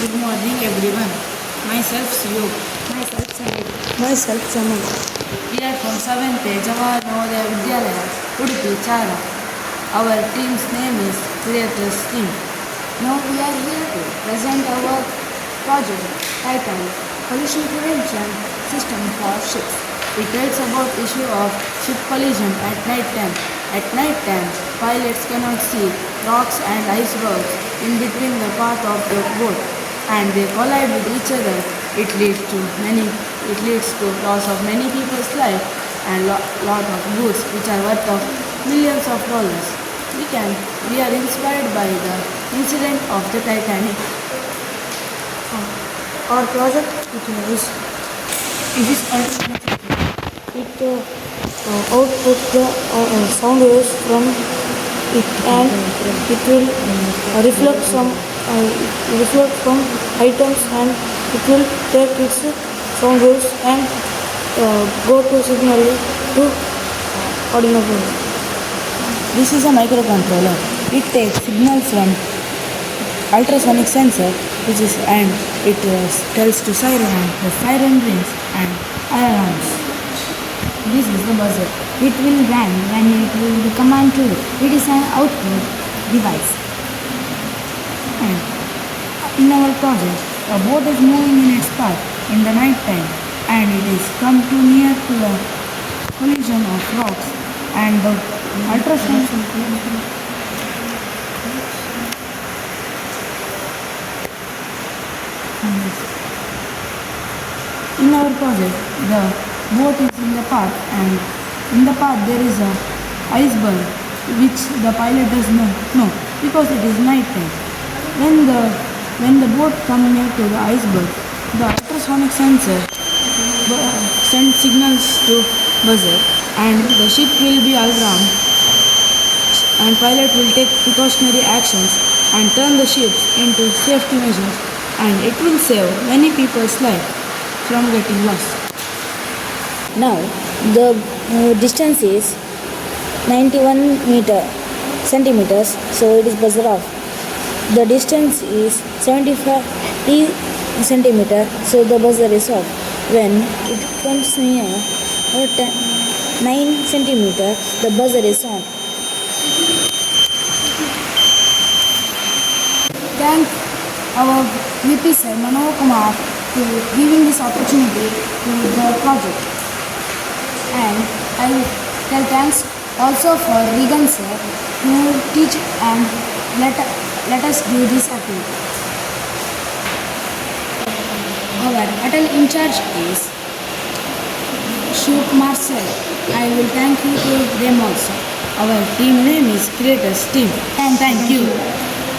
Good morning everyone. Myself Suyog. Myself Samir. Myself Samal. We are from 7th Jawahar Navodaya Vidyalaya, Udupi, Chara. Our team's name is Creators Team. Now we are here to present our project titled Collision Prevention System for Ships. It tells about issue of ship collision at night time. At night time, pilots cannot see rocks and icebergs in between the path of the boat, and they collide with each other. It leads to loss of many people's life and lot of goods which are worth of millions of dollars. We are inspired by the incident of the Titanic. Our project It is output the sound waves from it, and it will reflect from items, and it will take its sound waves and go to signal to Arduino board. This is a microcontroller. It takes signals from ultrasonic sensor, and it tells to siren, and the siren rings and alarms. This is the buzzer. It will ring when it will be command to. It is an output device. And in our project, a boat is moving in its path in the night time, and it is come too near to the collision of rocks, and the ultrasonic in our project, the boat is in the path, and in the path there is a iceberg which the pilot does not know because it is night time. When the boat comes near to the iceberg, the ultrasonic sensor sends signals to buzzer, and the ship will be alarmed, and pilot will take precautionary actions and turn the ships into safety measures, and it will save many people's life from getting lost. Now the distance is 91 centimeters, so it is buzzer off. The distance is 75 centimeter, so the buzzer is off. When it comes near 9 centimeter, the buzzer is on. Thank our VP sir Manohar Kumar to giving this opportunity to the project, and I tell thanks also for Regan sir who teach and let us do this activity. Our Atal in charge is Shoot Marcel. I will thank you to them also. Our team name is Creators Team, and thank you.